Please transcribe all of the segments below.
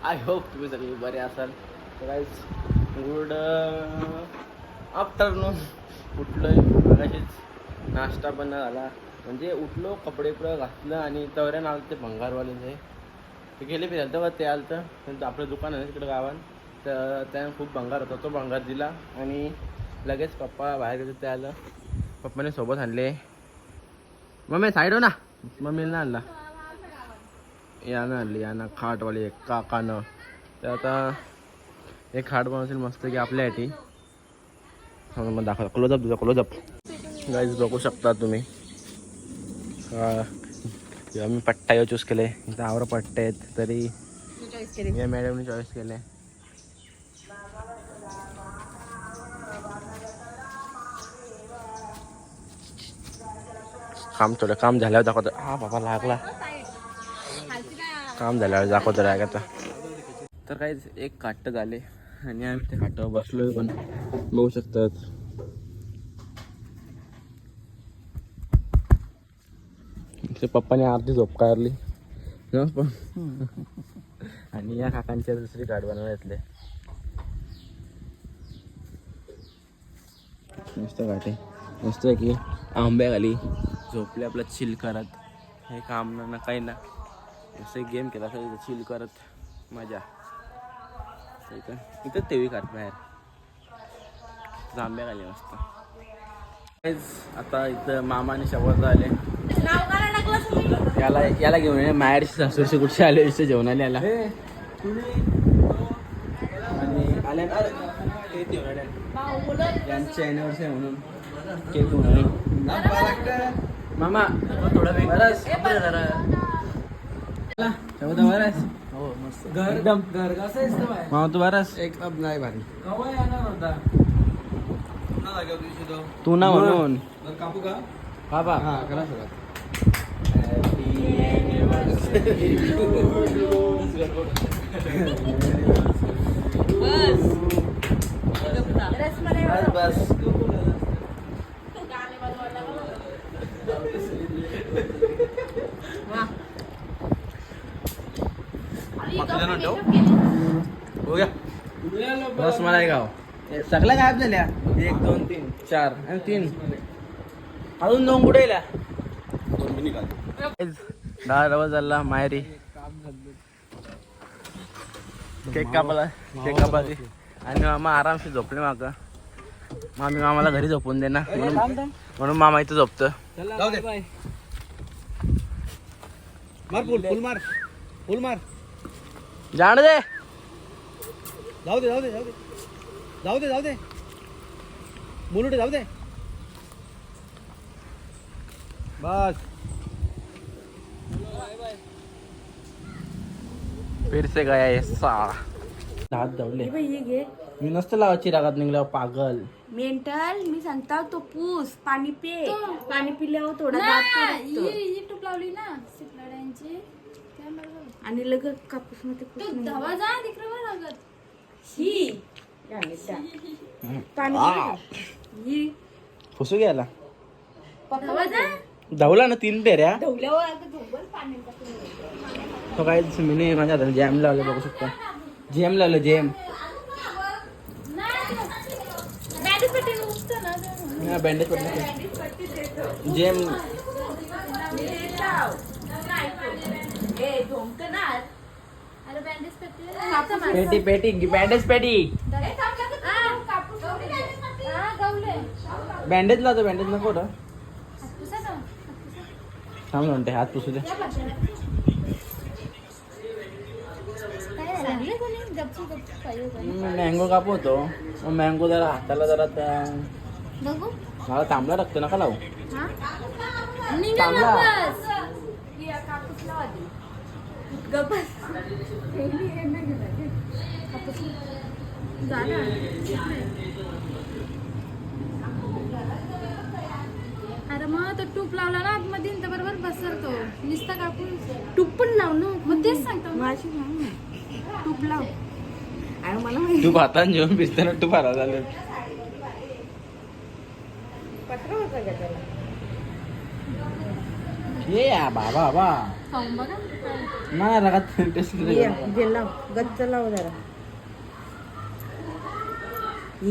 I hope तुम्ही सगळे बरे असाल. तर गाईज गुड आफ्टरनून. उठलोय मगाशीच, नाश्ता पण नाही झाला. म्हणजे उठलो, कपडे पुढं घातलं आणि तवऱ्यानं आलं ते भंगारवाले ते गेले फिरायला. तेव्हा ते आलं तर त्यांचं आपलं दुकान आहे तिकडं गावात. तर त्यानं खूप भंगार होता, तो भंगार दिला आणि लगेच पप्पा बाहेर गेले. ते आलं, पप्पाने सोबत आणले. मम्मी साईड हो ना, मम्मीला नाही आणला. यानं आणली, यानं खाटवाली काकानं. तर आता एक खाट बनवतील मस्त की आपल्यासाठी. मग दाखवा क्लोजअप, तुझा क्लोजअप गाईज बघू शकता तुम्ही. मी पट्टा यो चूज केले, इथं आवर पट्टे आहेत तरी या मॅडमने चॉईस केले. काम झाल्यावर दाखवतो. हा बाबा लागला. काम झाल्यावर दाखवतो आता. तर काहीच एक खाट झाले आणि आम्ही त्या खाटावर बसलोय पण बघू शकतात. पप्पाने अर्धी झोप काढली पण. आणि या काकांच्या दुसरी गाठ बनवायला घेतले. मस्त गाठी मस्त आहे की आंब्या खाली झोपले आपलं चिल करत. हे काम ना काही ना असं गेम केला असं चिल करत मजा. इथं टीव्ही खात बाहेर आंब्या खाली मस्त. आता इथं मामाने शब्द आले. याला घेऊन ये माहेरची सासूरची कुठचे आले विषय जेवण आले याला. आणि आले यांच्या अॅनिव्हर्सरी म्हणून केक घेऊन मामा थोडा वेळ बरस हो मस्त घर एकदम घर कसं आहे मामा तू बरस एकदम नाही भारी कवा येणार होता तू ना म्हणून कापू का बाबा हा करा सुरुवात. बस बस मला गाव सगळ्या गायब झाल्या. 1 2 3 4 आणि 3 अजून 2 कुठे गेल्या. 10 रवा झाला माहेरी केक कापाला आणि मामा आरामशी झोपले. मामी मामाला घरी झोपून दे ना म्हणून मामा इथं झोपतं. मार फुल मार जाण दे जाऊ दे बोलू जाऊ दे बस. फिर से गया ये साला. हात धावले मी नसतं लावायची रागात निघल्यावर पागल मेंटल. मी सांगता तो पूस पाणी पाणी पिल्यावर थोडा टूप लावली ना शिपलाड्यांची आणि लगेच कापूस मध्ये धावा जा तिकडे लागत ही पाणी फुसू घ्यायला धावा जा धावला ना 3 फेऱ्या. धुल्यावर आता धुबर पाणी तो काय मी माझ्या हातात जॅम लावलं बघू शकता. जॅम लावलं जॅम बँडेज पडलं जेम पेटी बँडेज बँडेज लावतो. बँडेज नको ना थांब म्हणते हात पुसू दे. मँगो कापवतो मँगो जरा हाताला जरा त्या मला तांबला टाकतो नका लावू. अरे मग तो टूप लावला ना आतमध्ये तर बरोबर बसरतो नुसता कापून तूप पण लाव ना. मग तेच सांगतो माझी तूप लाव. अरे मला तू भातान जेवण पिसताना तू फारा झालं. पत्र होता का त्याला ये या बाबा बाबा खाऊन बघा काय. नाही रगात टेस्ट लाव गच्च लाव जरा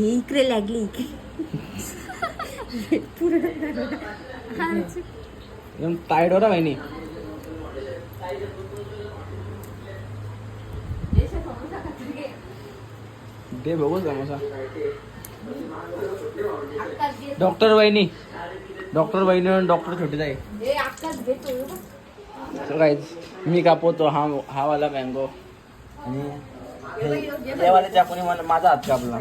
इकडे लागली एकदम टाईट होता बहिणी दे बघू समोसा डॉक्टर वहिनी डॉक्टर छोटी जाई मी कापवतो हा वाला मँगो आणि या वाल्या चाकूने माझा हात कापला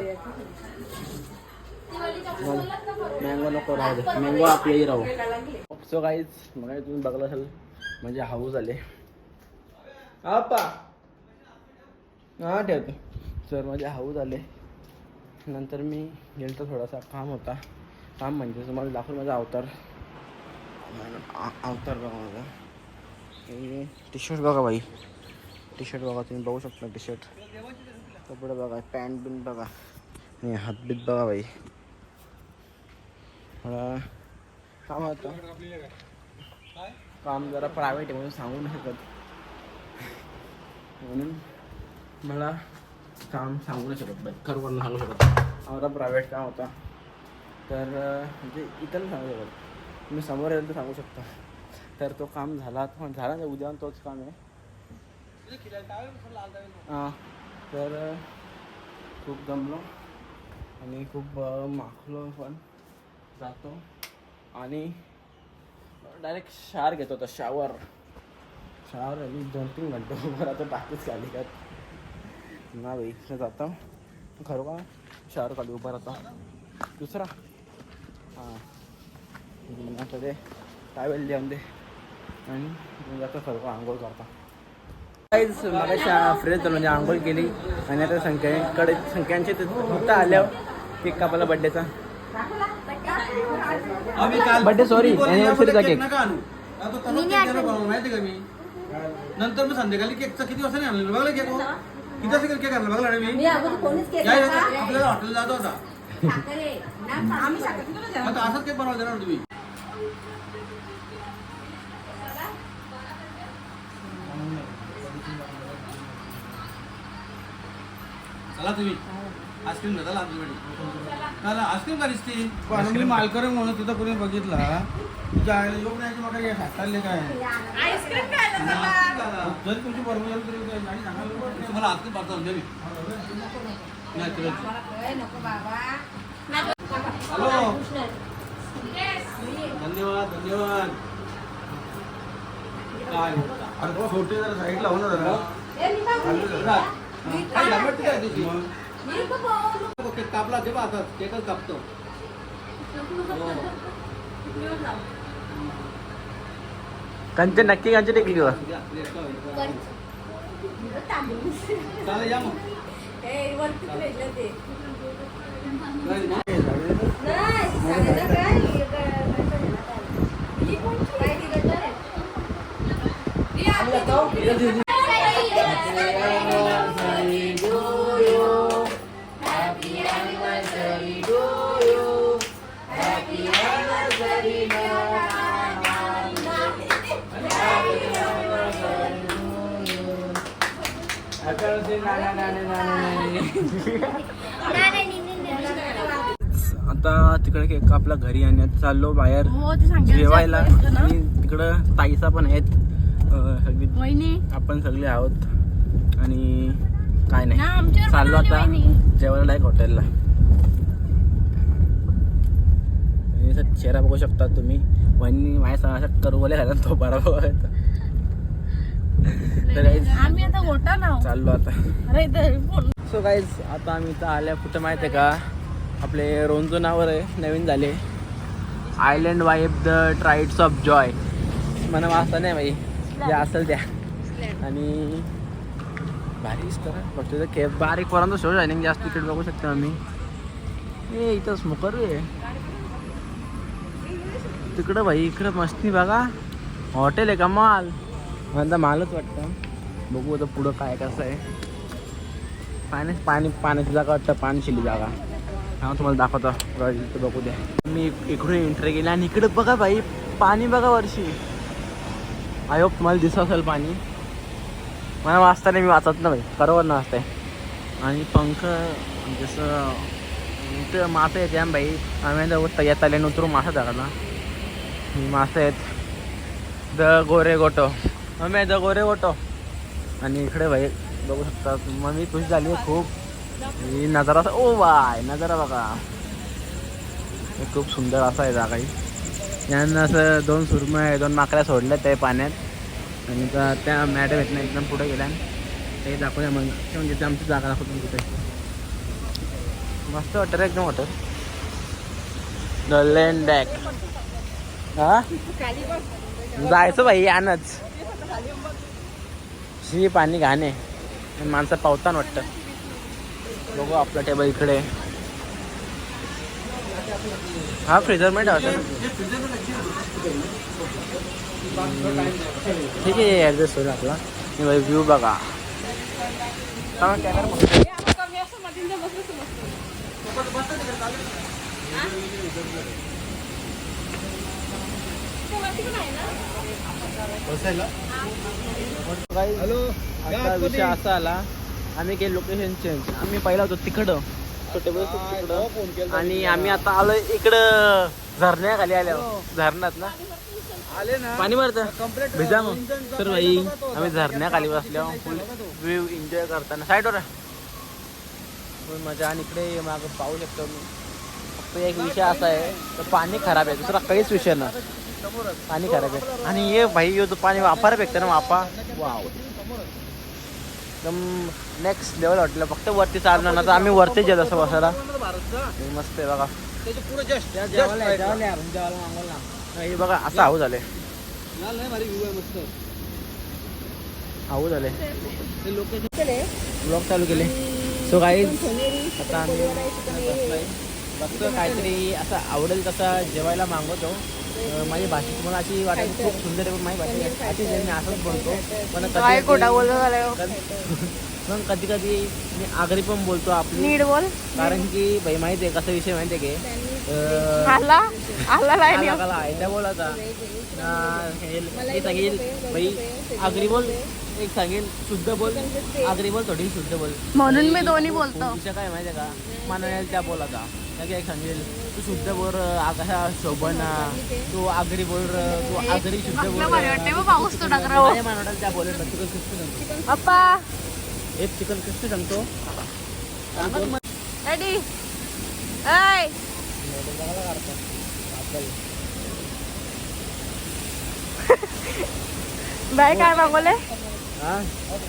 मँगो नको राहू दे मँगो आपलेही राहू सो गाईज मग तुम्ही बघला असेल म्हणजे हाऊस आले आपा हा ठेवतो सर माझे हाऊस आले नंतर मी गेलो तर थोडासा काम होता काम म्हणजे तुम्हाला दाखवून माझा अवतार बघा माझा टी शर्ट बघा बाई टी शर्ट बघा तुम्ही बघू शकता टी शर्ट कपडे बघा पॅन्ट बिन बघा आणि हातबीत बघा बाई मला काम होतं काम जरा प्रायव्हेट आहे म्हणून सांगू नाही शकत म्हणून मला काम सांगू नाही शकत बाई खरोखर सांगू शकत आमचा प्रायव्हेट काम होता तर म्हणजे इथं नाही सांगू शकत तुम्ही समोर येईल तर सांगू शकता तर तो काम झाला नाही उद्या तोच काम आहे हां तर खूप दमलो आणि खूप माखलो पण जातो आणि डायरेक्ट शावर घेतो होता शावर आणि 2-3 घंटे आता टाकीच खाली का ना बाई इथं जातो खरं का शावर खाली उभा राहतो दुसरा हां आता ते टावेल द्या दे आणि जातो खरं का आंघोळ करता काहीच मला फ्रेश झालं म्हणजे आंघोळ केली आणि आता संख्यांचे फक्त आल्यावर केक कापायला बड्डेचा बड्डे सॉरी अॅनिव्हर्सरीचा केक माहिती का मी नंतर मग संध्याकाळी केकचा किती वाजता नाही आणलं बघला केक किती वाजता केक आणला बघला मी आपल्याला हॉटेल जातो होता आता असाच केक बनवायचा ना तुम्ही चला तुम्ही आईस्क्रीम घेता आमच्याकडे आईस्क्रीम काढीस ती मी मालकर म्हणून तिथं कोणी बघितला तुझ्या आईला योग नाही की मग हाताले काय जर तुमची बरोबर झाली तरी गाडी सांगायला तुम्हाला आईस्क्रीम पाहता म्हणजे हॅलो धन्यवाद काय अरे छोटे जरा साईडला हो ना जरा केक कापला ते आता केकच कापतो कंचे नक्की कंचे टेकली वा चालेल या मग आता तिकडे केक आपल्या घरी आणि चाललो बाहेर जेवायला आणि तिकडं ताईसा पण आहेत सगळी आपण सगळे आहोत आणि काय नाही चाललो आता जेवायला एक हॉटेलला चेहरा बघू शकता तुम्ही वहिनी माझ्या असं करवले घाला तो बरोबर तर आम्ही आता गोटा नाव चाललो आता सो गाईज आता आम्ही इथं आल्या कुठं माहिती आहे का आपले रोंजो नावावर आहे नवीन झाले island vibe the tides of joy मला वाचता नाही बाई जे असेल त्या आणि भारीच तर फक्त तिथं बारीक पर्यंत शो जायनिंग जास्त तिकीट बघू शकतो आम्ही ए इथं स्मोकर आहे तिकडं भाई इकडं मस्ती बघा हॉटेल आहे का माल मला मालच वाटतं बघू आता पुढं काय कसं आहे पाण्याची जागा वाटतं पाणशिली जागा हा तुम्हाला दाखवतो इथं बघू द्या मी इकडून एंट्री केली आणि इकडं बघा भाई पाणी बघा वर्षी आय होप तुम्हाला दिसत असेल पाणी. मला वाचता नाही, मी वाचत नाही भाई, बरोबर ना वाचतंय. आणि पंख जसं इथं मासे आहेत या भाई. आम्ही या तल्याने उतरून मासा धरला. मासे आहेत द गोरे गोटो. मम्मी द गोरे गोटो. आणि इकडे भाई बघू शकता मम्मी खुश झाली आहे खूप. ही नजारा असा ओ बाय नजारा बघा, हे खूप सुंदर असा आहे जागा. यांना असं 2 सुरमय 2 माकड्या सोडल्या त्या पाण्यात. आणि त्या मॅडम आहेत ना एकदम पुढे गेल्या. ते दाखवूया मग म्हणजे ते आमची जागा दाखवतो कुठे. मस्त वाटतं एकदम वाटत. The lane duck. हा जायचं भाई यानच. ही पाणी घाणे माणसं पावताना वाटतं. बघू आपलं टेबल इकडे. हा फ्रीजर मध्ये वाटतं. ठीक आहे ॲडजस्ट होईल आपला. व्ह्यू बघा. आता विषय असा आला, आम्ही केलं लोकेशन चेंज. आम्ही पहिला होतो तिकडं तिकडं आणि आम्ही आता आलो इकडं झरण्याखाली आल्यावर. झरणात ना आले ना पाणी भरतं भिजा मग. तर भाई आम्ही झरण्याखाली बसल्यावर फुल व्ह्यू एन्जॉय करताना साईडवर फुल मजा. आणि इकडे मागं पाहू शकतो मी. फक्त एक विषय असा आहे तर पाणी खराब आहे, दुसरा काहीच विषय ना. पाणी खराब आहे. आणि हे भाई यो तो पाणी वापरा भेटतं ना वापा. वाव एकदम नेक्स्ट लेवल वाटलं. फक्त वरती चालणार ना तर आम्ही वरती गेलो असं बसायला. मस्त आहे बघा. हे बघा असं हाऊ झाले हाऊ झाले. ब्लॉग चालू केले. सो काही आता आम्ही फक्त काहीतरी असं आवडेल तसं जेवायला मागवतो. माझी भाषा तुम्हाला अशी वाटेल खूप सुंदर आहे, पण माझी भाषा अशी मी असंच बोलतो. पण मग कधी कधी मी आगरी पण बोलतो आपली नीट बोल. कारण की भाई माहिती आहे कसा विषय माहिती आहे की बोलायचा सांगेल भाई आगरी बोल, एक सांगेल शुद्ध बोल, आगरी बोल थोडी शुद्ध बोल. म्हणून मी दोन्ही बोलतो. विषय काय माहिती आहे का, मला त्या बोलायचा एक सांगेल तू शुद्ध बोल आकाशा शोभना, तू आगरी बोल तू आगरी शुद्ध बोल. पाऊस तो माझ्या त्या बोलेल पप्पा एक चिकन क्रिस्पी सांगतो. रेडी बाय काय मागवले. हा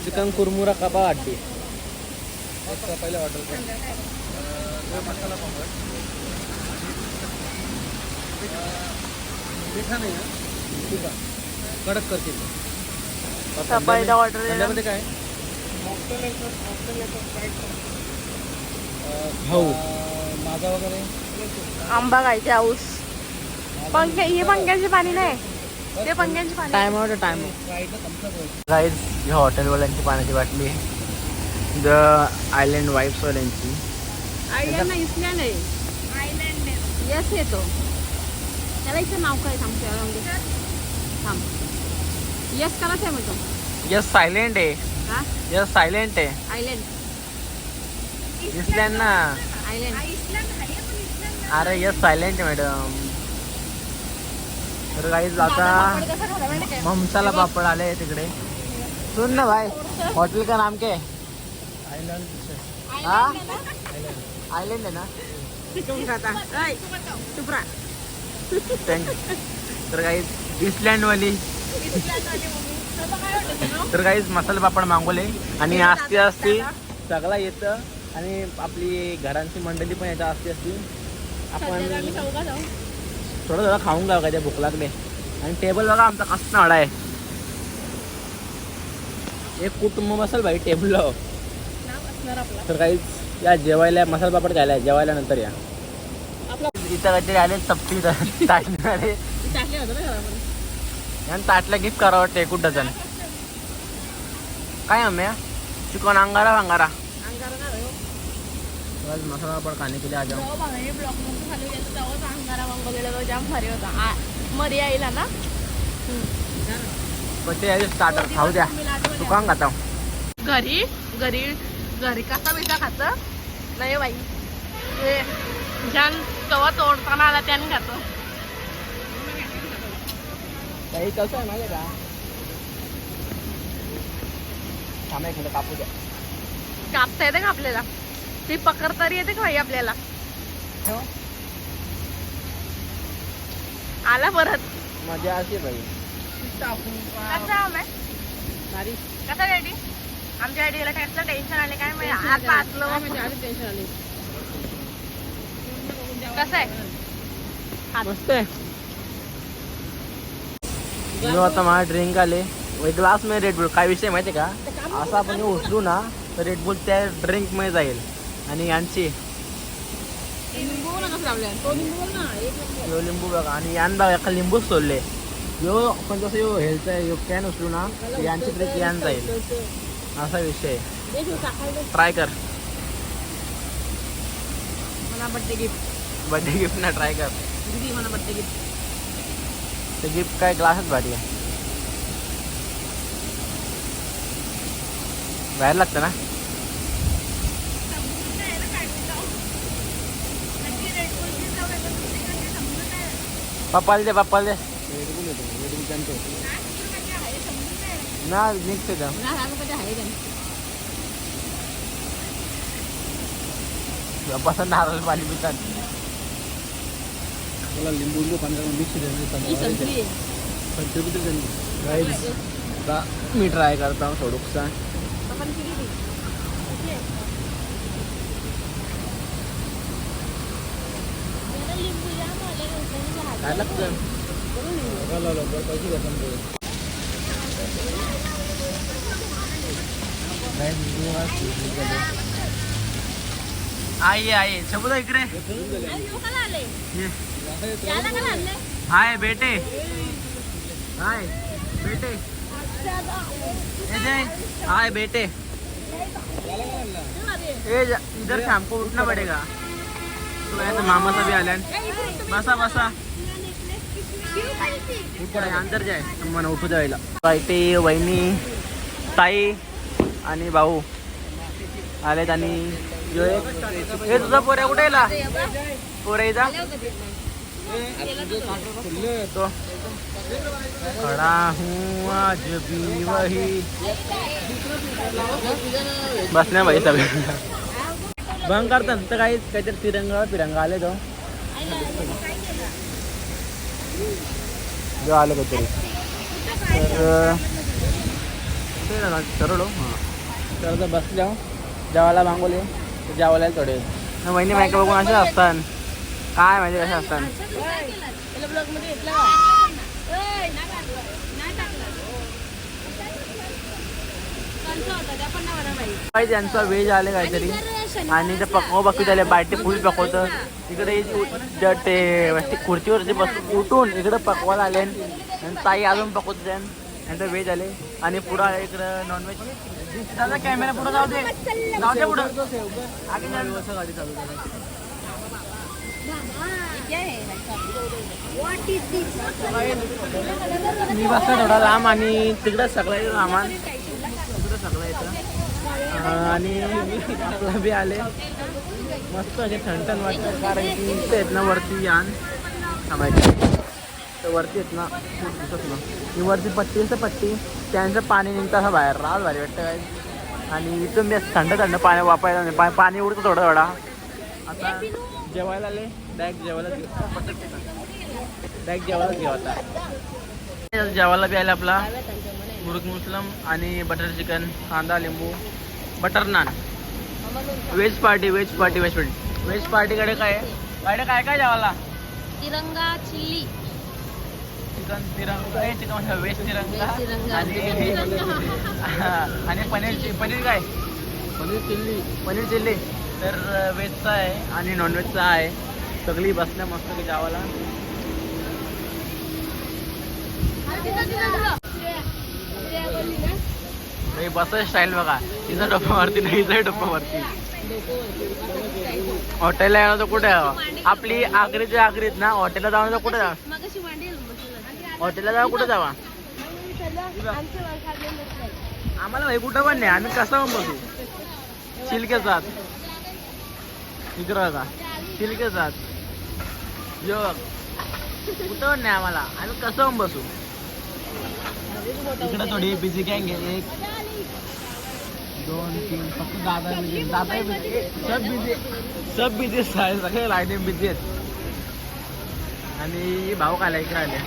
चिकन कुरमुरा कबाब अड्डी पहिले ऑर्डर कर. मसाला पापड मिठा नाही ठीक आहे कडक करते. पहिला ऑर्डर त्याच्यामध्ये काय भाऊ माझा वगैरे आंबा खायचे हाऊस. पंखे हे पंख्याचे पाणी नाही ते पंख्याचे पाणी. टाइम आउट टाइम गाईज ह्या हॉटेलवाल्यांची पाण्याची बाटली द आयलँड वाईफ्सवाल्यांची. आयलँड इस्लँड आहे. आयलँड यस येतो त्याला. इथं नाव काय सांगतो थांब. यस करायचं आहे मग यस सायलेंट आहे. हा यस सायलेंट आहे. आयलँड इस्लँड ना. आयलँड अरे यस सायलेंट आहे मॅडम. तर गाईज आता ममसाला पापड आले तिकडे. सुन ना भाई होटल का नाम क्या है. हाँ आइलैंड है ना. तर गाईज इस्लँड वाली. तर गाईज मसाला पापड मागवले आणि असती असती सगळा येतं आणि आपली घरांची मंडळी पण येतं असती असती. आपण थोडं थोडं खाऊन घ्यावं काय भूक लागले. आणि टेबल बघा आमचा कसं नाडा आहे. एक कुटुंब बसेल भाई टेबल लाव. तर काही या जेवायला मसाला पापड खायला जेवायला नंतर या. इथं काहीतरी आले चपटी ताटले ताटला गिफ्ट करावं वाटतं एक डझन. काय आम्ही चिकन अंगारा अंगारा मसाला पापड खाने के लिए आ जाओ. जाम भारी होता मरी आईला ना. पण ते स्टार्टर खाऊ द्या तू काम खाता घरी घरी घरी कसा बिसा खात नाही बाई ते ज्यान कवा तोडताना आला त्याने खातो काही कसं आहे माहिती का थांबा एक मिनिट कापू द्या कापता येते का आपल्याला ती पकड तरी येते का भाई आपल्याला आला परत मजा अशी भाई कसा रेडी आमच्या आयडीला काय टेन्शन आले काय माहिती आज वाचलं टेन्शन आले कसं आहे मस्त आहे जो आता मला ड्रिंक आले एक ग्लास मध्ये रेडबुल काय विषय माहिती का असं आपण उचलू ना तर रेडबुल त्या ड्रिंक मध्ये जाईल आणि यांची यो लिंबू बघा आणि यान बघा एका लिंबूच सोडले यो आपण जसं यो हेल्थचा यो कॅन उचलू ना यांची ड्रिंक यान जाईल असा विषय ट्राय कर मला बर्थडे गिफ्ट बर्थडे गिफ्ट ना ट्राय कर दिदी मला बर्थडे गिफ्ट ते गिफ्ट काय ग्लासच भारी आहे बाहेर लागतं ना पप्पाला दे पप्पाला दे ना मिक्स आहे पप्पा नारळ पाणी पितात मला लिंबू पाणी मिक्स मी ट्राय करता हूँ थोडुसा काय लागतं आई सबूत इकडे ये. हाय बेटे हाय बेटे हाय बेटे इधर से हमको उठना पड़ेगा तो मामा सभी आल्या बसा बसा अंदर जाय मला उठू द्यायला बायटे वहिनी ताई आणि भाऊ आलेत आणि हे तुझा पोऱ्या कुठे गेला पोऱ्याचा तो खड़ा हूँ आज भी वही बसण्या भाई सगळे बंग करतात तर काहीतरी तिरंगा आले तो जो आलं काहीतरी तर सरळ हां तर बसल्या जेवायला मागवले तर जेवायला थोडे वहिनी माहिती बघून असे असतात काय माहिती कसे असतात त्यांचा व्हेज आले काहीतरी आणि ते पकवा बाकी झाले बायटे फुल पकवतं इकडे ते खुर्चीवरती बस उठून इकडे पकवायला आले आणि ताई अजून पकवत त्यांचं व्हेज आले आणि पुढं इकडं नॉनव्हेज त्याचा कॅमेरा पुढं जाऊ दे पुढं गाडी चालू मी बसला थोडा लांब आणि तिकडं सगळं सामान तिकडं सगळं येतं आणि आपला बी आले मस्त असे ठणठण वाटतं कारण की इथे आहेत ना वरती यान थांबायचे तर वरती आहेत ना खूप दिसत ना ही वरती पट्टी असतं पट्टी त्यांचं पाणी निघतं असं बाहेर राज भारी वाटतं काय आणि इथून मी थंड पाणी वापरायला नाही पाणी उडतं थोडं थोडा आता जेवायला आले डायरेक्ट जेवायला घेऊ आता जेवायला बी आले आपला मुर्ग मुस्लम आणि बटर चिकन कांदा लिंबू बटर नान व्हेज पार्टीकडे काय काय जेवायला तिरंगा चिल्ली चिकन तिरंगा व्हेज तिरंगा आणि पनीर काय पनीर चिल्ली तर व्हेजचा आहे आणि नॉनव्हेजचा आहे सगळी बसल्या मस्त की जेवायला बसायची स्टाईल बघा तिचा डोपावरती नाही इथं डोपावरती हॉटेलला येणं तर कुठे आपली आगरीच्या आगरीत ना हॉटेलला जाणं तर कुठे जावं हॉटेलला जावं कुठे जावा आम्हाला भाई कुठं पण नाही, आम्ही कसं पण बसू. चिलकेचात इकडं का चिलकेचात यो कुठं पण नाही आम्हाला, आम्ही कसं पण बसू. इकडं थोडी बिझी गँग आहे, 1 2 3 फक्त दादा बिझी, दादा बिझी, सब बिझी आहे, सगळे लाईने बिझी आहेत. आणि भाऊ खायला इकडे आले.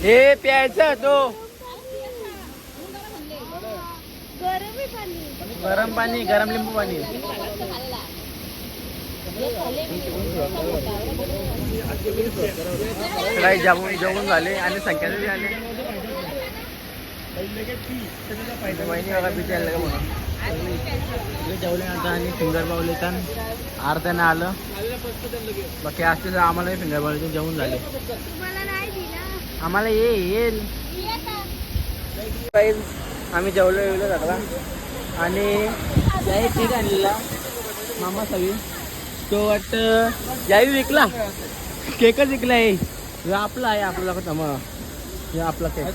हे प्यायचं तो गरम पाणी, गरम लिंबू पाणी. काही जेवण झाले आणि संख्याचे आले. महिनी बघा पिचे आले का म्हणून जेवले आता आणि फिंगर बावले तर अर्ध्याने आलं. बाकी असते तर आम्हाला फिंगर बावले जेवण झाले. आम्हाला येईल. आम्ही जेवलो सगळा आणि त्याही केक आणलेला मामा सवी तो वाटतं याही विकला, केकच विकला आहे. आपला आहे, आपला दाखवता हे आपला केक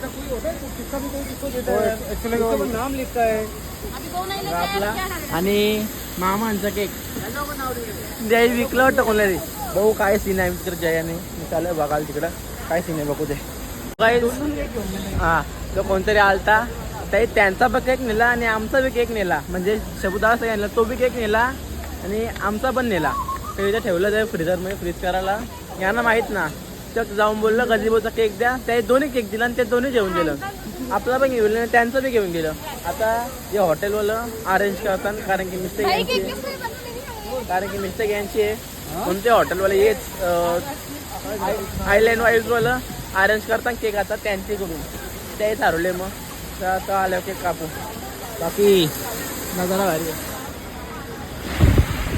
नाम लिखता है आपला. आणि मामांचा केक जय विकला वाटतं कोणला रे. भाऊ काय सीन आहे तिकडे जयाने चालू बघाल तिकडं काय सीन आहे बघू दे. हा तो कोणतरी आलता ताई, त्यांचा पण केक नेला आणि आमचा बी केक नेला. म्हणजे शबुदार सगळ्या नेला, तो बी केक नेला आणि आमचा पण नेला. तर इथं ठेवलं जाईल फ्रीजरमध्ये फ्रीज करायला. यांना माहीत ना, तर जाऊन बोललं गजीबोचा केक द्या. त्या दोन्ही केक दिला आणि ते दोन्ही जेवून गेलं. आपला पण घेऊन गेलं, त्यांचं बी घेऊन गेलं. आता हे हॉटेलवालं अरेंज करतात, कारण की मिस्टेक यांची आहे. कोणते हॉटेलवाले हेच आयलँड वाईजवालं अरेंज करतात केक. आता त्यांच्याकडून ते ठरवले. मग तर आता आल्या केक कापू. बाकी नजारा भारी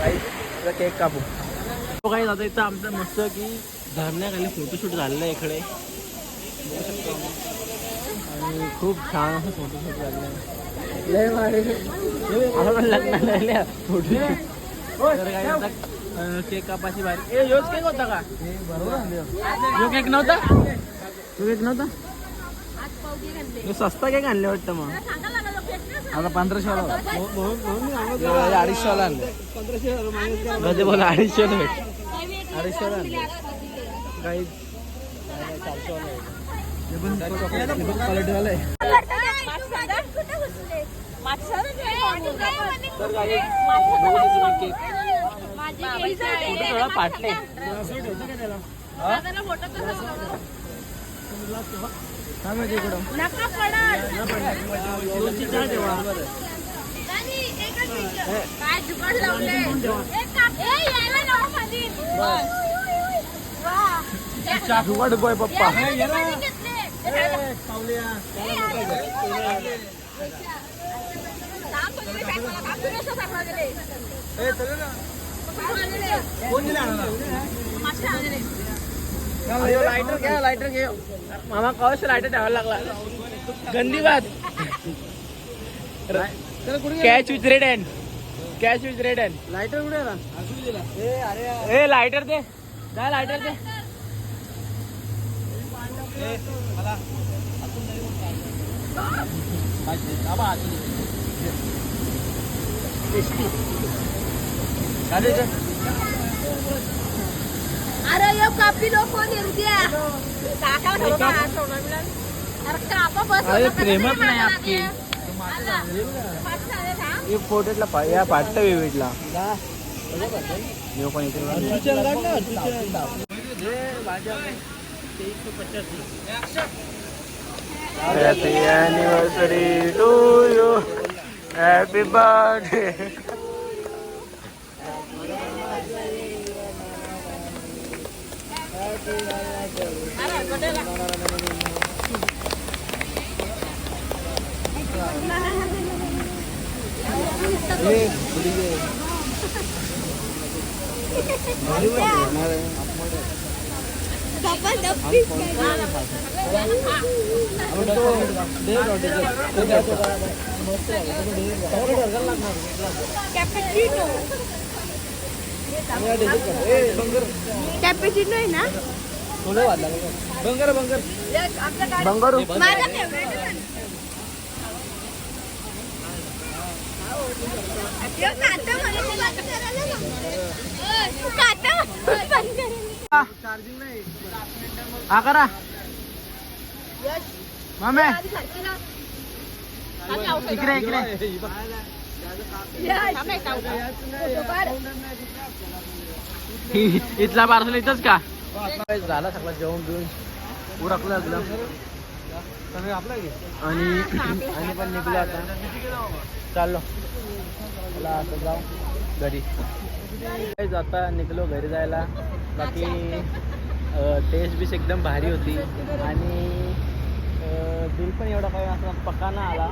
आहे, केक कापू. काही जाता इथं आमचं मस्त की धरण्याखाली फोटोशूट झालेलं आहे इकडे बघू शकतो. आणि खूप छान असं फोटोशूट झालेलं आहे. लय भारी आपण लग्नाला फोटोशूट. केक कापाची भारी. योच केक होता का? बरोबर यो केक नव्हता, तो केक नव्हता. सस्ता केक आणले वाटतं. मग आता 1500 250 आणले. गजे बोला 250 भेट 250 आणले काही 400 क्वालिटी वाला आहे. तर काही थोडा पाटले काय माहिती इकडं जुगाड बॉय पप्पा. लायटर घ्या, लायटर घे मामा. कवच लायटर ठेवायला लागला. गंदी बात. Catch with red hand, catch with red hand. Lighter कुठे ना? ए लायटर दे, काय लायटर दे. अरे ये कापी लोक निर्द्या अरे प्रेमच नाही आपकी. ये फोटोला या पाठता विविडला पण इथे Happy anniversary to you, happy birthday. Cappuccino आहे ना. बंगर बंगर बंगारू हा करा मामे इकडे इकडे इथला पार्सल इथंच का झाला सगळं जेवण बिवून उरकलं एकदम आणि आणि पण निघलो आता चाललो मला असं जाऊ घरी आता निघलो घरी जायला बाकी टेस्ट बीस एकदम भारी होती आणि बिल पण एवढा काही असं पक्का ना आला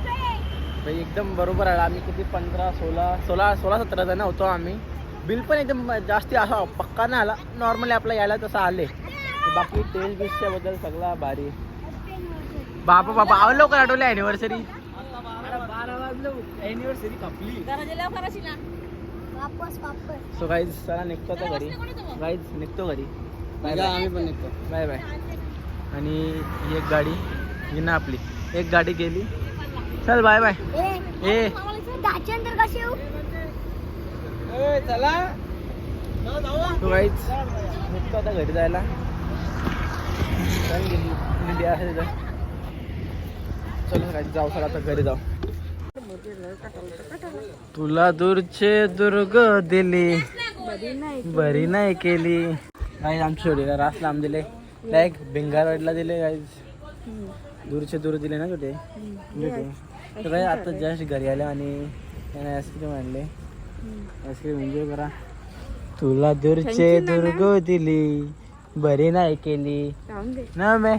भाई एकदम बरोबर आला आम्ही किती 15-16 जण होतो आम्ही बिल पण एकदम जास्ती असा पक्का ना आला नॉर्मली आपला यायला तसं आले बाकी टेस्ट बीसच्या बद्दल सगळा भारी बापा आवडलो का आठवले ॲनिव्हर्सरी एनिव्हर्सरी कापली सो गाईज चला निघतो आता घरी गाईज निघतो घरी बाय आम्ही पण निघतो बाय बाय आणि ही एक गाडी ही ना आपली एक गाडी गेली चल बाय बाय ए चला तो गाईज निघतो आता घरी जायला चलो गाईज जाऊ चला आता घरी जाऊ तुला दूरचे दुर्ग दिली बरी नाही केली गाईज आमच्या छोटीला रास लांब दिले लाईक भिंगारवाडीला दिले गाईज दूरचे दूर दिले ना छोटे तर काय आता जस्ट घरी आले आणि त्याने आईस्क्रीम आणले आईस्क्रीम एन्जॉय करा तुला दूरचे दुर्ग दिली बरी नाही केली ना मे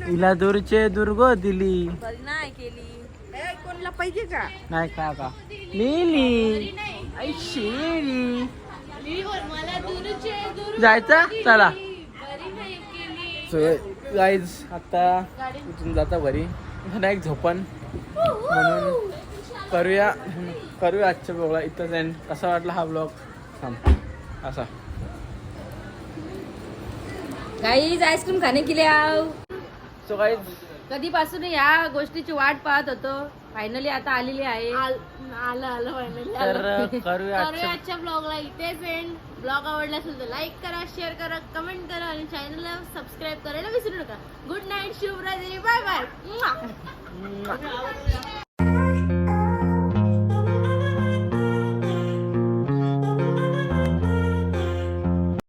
तिला दूरचे दुर्ग दिली कोणला पाहिजे का नाही का लिली ऐशी जायचं चला सो गाईज आता इथून जाता घरी एक झोपण म्हणून करूया आजच्या ब्लॉगला इथंच एंड कसा वाटला हा ब्लॉग सांग असा गाईज आईस्क्रीम खाणे के लिए आओ सो गाईज कधीपासून या गोष्टीची वाट पाहत होतो फायनली आता आलेली आहे आलं फायनली तर करूया आजच्या ब्लॉगला इथेच एंड ब्लॉग आवडला असेल तर लाईक करा शेअर करा कमेंट करा आणि चॅनलला सबस्क्राईब करायला विसरू नका गुड नाईट शुभरात्री बाय बाय